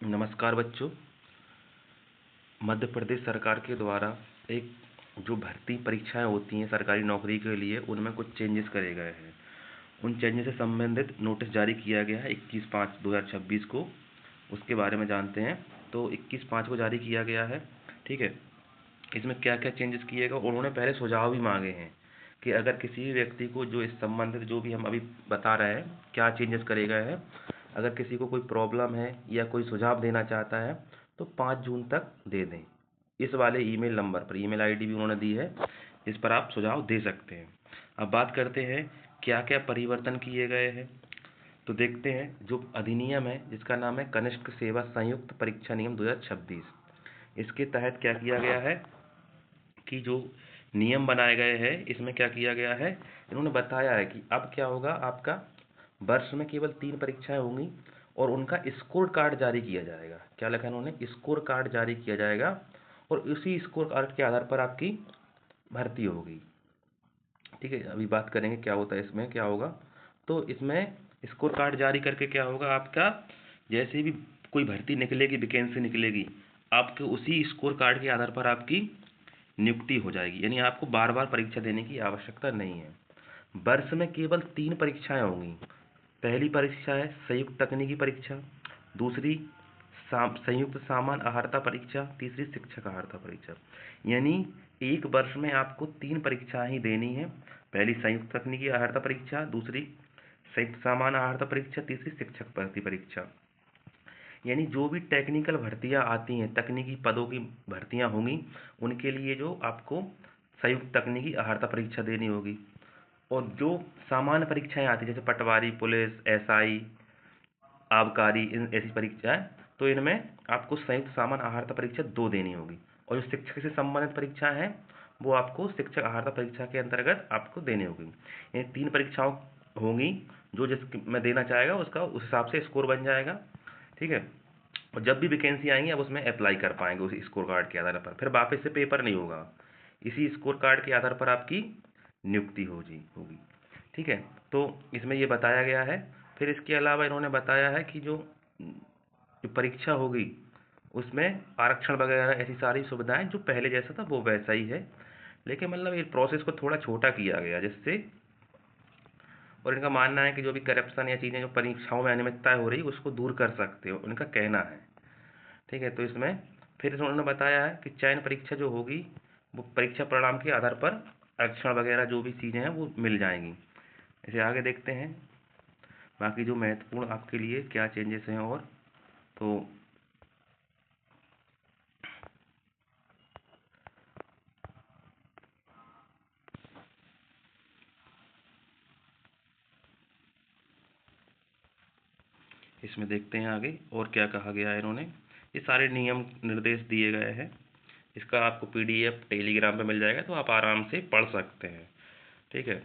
नमस्कार बच्चों। मध्य प्रदेश सरकार के द्वारा एक जो भर्ती परीक्षाएं होती हैं सरकारी नौकरी के लिए, उनमें कुछ चेंजेस करे गए हैं। उन चेंजेस से संबंधित नोटिस जारी किया गया है 21/5/2026 को। उसके बारे में जानते हैं। तो 21/5 को जारी किया गया है। ठीक है, इसमें क्या क्या चेंजेस किएगा, उन्होंने पहले सुझाव भी मांगे हैं कि अगर किसी भी व्यक्ति को जो इस संबंधित जो भी हम अभी बता रहे हैं क्या चेंजेस करे गए हैं, अगर किसी को कोई प्रॉब्लम है या कोई सुझाव देना चाहता है तो 5 जून तक दे दें। इस वाले ईमेल नंबर पर, ईमेल आईडी भी उन्होंने दी है, इस पर आप सुझाव दे सकते हैं। अब बात करते हैं क्या क्या परिवर्तन किए गए हैं। तो देखते हैं, जो अधिनियम है जिसका नाम है कनिष्ठ सेवा संयुक्त परीक्षा नियम 2026, इसके तहत क्या किया गया है कि जो नियम बनाए गए हैं इसमें क्या किया गया है, इन्होंने बताया है कि अब क्या होगा, आपका वर्ष में केवल 3 परीक्षाएं होंगी और उनका स्कोर कार्ड जारी किया जाएगा। क्या लिखा है उन्होंने, स्कोर कार्ड जारी किया जाएगा और उसी स्कोर कार्ड के आधार पर आपकी भर्ती होगी। ठीक है, अभी बात करेंगे क्या होता है इसमें, क्या होगा। तो इसमें स्कोर कार्ड जारी करके क्या होगा, आपका जैसे भी कोई भर्ती निकलेगी, वैकेंसी निकलेगी, आपके उसी स्कोर कार्ड के आधार पर आपकी नियुक्ति हो जाएगी। यानी आपको बार बार परीक्षा देने की आवश्यकता नहीं है। वर्ष में केवल 3 परीक्षाएं होंगी। पहली परीक्षा है संयुक्त तकनीकी परीक्षा, दूसरी संयुक्त सामान्य अहर्ता परीक्षा, तीसरी शिक्षक अहर्ता परीक्षा। यानी एक वर्ष में आपको 3 परीक्षाएं ही देनी है। पहली संयुक्त तकनीकी अहर्ता परीक्षा, दूसरी संयुक्त सामान्य अहर्ता परीक्षा, तीसरी शिक्षक भर्ती परीक्षा। यानी जो भी टेक्निकल भर्तियां आती हैं, तकनीकी पदों की भर्तियां होंगी, उनके लिए जो आपको संयुक्त तकनीकी अहर्ता परीक्षा देनी होगी। और जो सामान्य परीक्षाएं आती हैं जैसे पटवारी, पुलिस, एसआई, आबकारी, इन ऐसी परीक्षाएं, तो इनमें आपको संयुक्त सामान्य अहर्ता परीक्षा 2 देनी होगी। और जो शिक्षक से संबंधित परीक्षाएं हैं वो आपको शिक्षक अहर्ता परीक्षा के अंतर्गत आपको देनी होगी। ये 3 परीक्षाओं होंगी, जो जिसमें देना चाहेगा उसका उस हिसाब से स्कोर बन जाएगा। ठीक है, और जब भी वैकेंसी आएंगी आप उसमें अप्लाई कर पाएंगे उसी स्कोर कार्ड के आधार पर। फिर वापस से पेपर नहीं होगा, इसी स्कोर कार्ड के आधार पर आपकी नियुक्ति होगी। ठीक है, तो इसमें ये बताया गया है। फिर इसके अलावा इन्होंने बताया है कि जो परीक्षा होगी उसमें आरक्षण वगैरह ऐसी सारी सुविधाएं जो पहले जैसा था वो वैसा ही है, लेकिन मतलब ये प्रोसेस को थोड़ा छोटा किया गया जिससे, और इनका मानना है कि जो भी करप्शन या चीज़ें जो परीक्षाओं में अनियमितता हो रही उसको दूर कर सकते हो, उनका कहना है। ठीक है, तो इसमें फिर उन्होंने बताया है कि चयन परीक्षा जो होगी वो परीक्षा परिणाम के आधार पर आरक्षण वगैरह जो भी चीज़ें हैं वो मिल जाएंगी। इसे आगे देखते हैं बाकी जो महत्वपूर्ण आपके लिए क्या चेंजेस हैं। और तो इसमें देखते हैं आगे और क्या कहा गया है। इन्होंने ये सारे नियम निर्देश दिए गए हैं, इसका आपको पीडीएफ टेलीग्राम पे मिल जाएगा, तो आप आराम से पढ़ सकते हैं। ठीक है,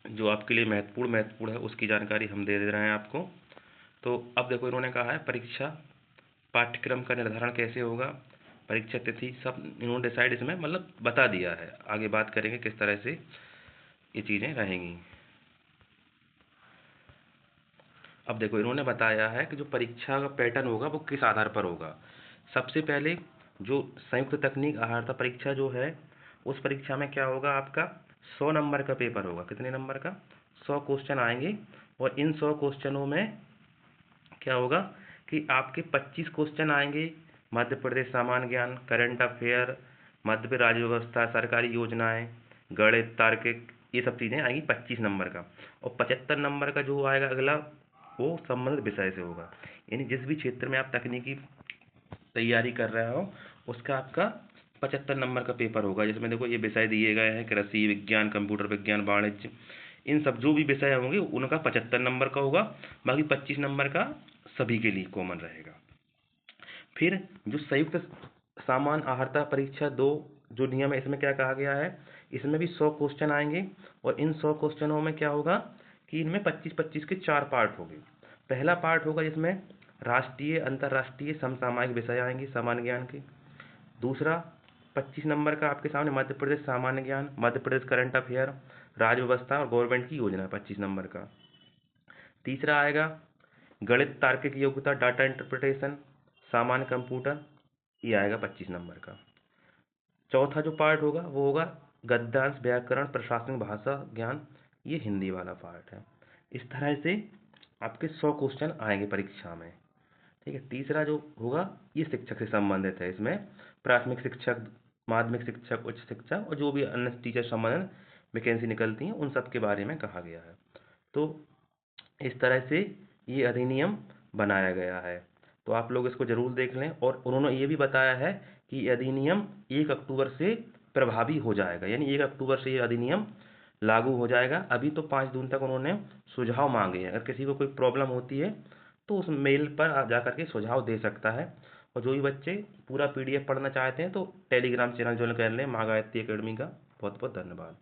जो आपके लिए महत्वपूर्ण है उसकी जानकारी हम दे रहे हैं आपको। तो अब देखो, इन्होंने कहा है परीक्षा पाठ्यक्रम का निर्धारण कैसे होगा, परीक्षा तिथि सब इन्होंने डिसाइड इसमें मतलब बता दिया है। आगे बात करेंगे किस तरह से ये चीज़ें रहेंगी। अब देखो, इन्होंने बताया है कि जो परीक्षा का पैटर्न होगा वो किस आधार पर होगा। सबसे पहले जो संयुक्त तकनीक अहर्ता परीक्षा जो है, उस परीक्षा में क्या होगा, आपका 100 नंबर का पेपर होगा। कितने नंबर का, 100 क्वेश्चन आएंगे। और इन 100 क्वेश्चनों में क्या होगा कि आपके 25 क्वेश्चन आएंगे मध्य प्रदेश सामान्य ज्ञान, करंट अफेयर, मध्य प्रदेश राज्य व्यवस्था, सरकारी योजनाएं, गणित, तार्किक, ये सब चीज़ें आएंगी 25 नंबर का। और 75 नंबर का जो आएगा अगला, वो संबंधित विषय से होगा। यानी जिस भी क्षेत्र में आप तकनीकी तैयारी कर रहे हो उसका आपका 75 नंबर का पेपर होगा, जिसमें देखो ये विषय दिए गए हैं, कृषि विज्ञान, कंप्यूटर विज्ञान, वाणिज्य, इन सब जो भी विषय होंगे उनका 75 नंबर का होगा। बाकी 25 नंबर का सभी के लिए कॉमन रहेगा। फिर जो संयुक्त सामान्य अहर्ता परीक्षा 2 जो नियम है, इसमें क्या कहा गया है, इसमें भी 100 क्वेश्चन आएंगे। और इन 100 क्वेश्चनों में क्या होगा कि इनमें 25-25 के 4 पार्ट होंगे। पहला पार्ट होगा जिसमें राष्ट्रीय अंतर्राष्ट्रीय समसामयिक विषय आएंगे सामान्य ज्ञान के। दूसरा 25 नंबर का आपके सामने मध्य प्रदेश सामान्य ज्ञान, मध्य प्रदेश करंट अफेयर, राज्य व्यवस्था और गवर्नमेंट की योजना 25 नंबर का। तीसरा आएगा गणित तार्किक योग्यता डाटा इंटरप्रिटेशन, सामान्य कंप्यूटर, ये आएगा 25 नंबर का। चौथा जो पार्ट होगा वो होगा गद्यांश, व्याकरण, प्रशासनिक भाषा ज्ञान, ये हिंदी वाला पार्ट है। इस तरह से आपके 100 क्वेश्चन आएंगे परीक्षा में। ठीक है। तीसरा जो होगा ये शिक्षक से संबंधित है। इसमें प्राथमिक शिक्षक, माध्यमिक शिक्षक, उच्च शिक्षक और जो भी अन्य टीचर संबंधित वैकेंसी निकलती हैं उन सब के बारे में कहा गया है। तो इस तरह से ये अधिनियम बनाया गया है। तो आप लोग इसको जरूर देख लें। और उन्होंने ये भी बताया है कि ये अधिनियम 1 अक्टूबर से प्रभावी हो जाएगा, यानी 1 अक्टूबर से ये अधिनियम लागू हो जाएगा। अभी तो 5 जून तक उन्होंने सुझाव मांगे हैं। अगर किसी को कोई प्रॉब्लम होती है तो उस मेल पर आप जा करके सुझाव दे सकता है। और जो भी बच्चे पूरा PDF पढ़ना चाहते हैं तो टेलीग्राम चैनल ज्वाइन कर लें महागायत्री एकेडमी का। बहुत बहुत धन्यवाद।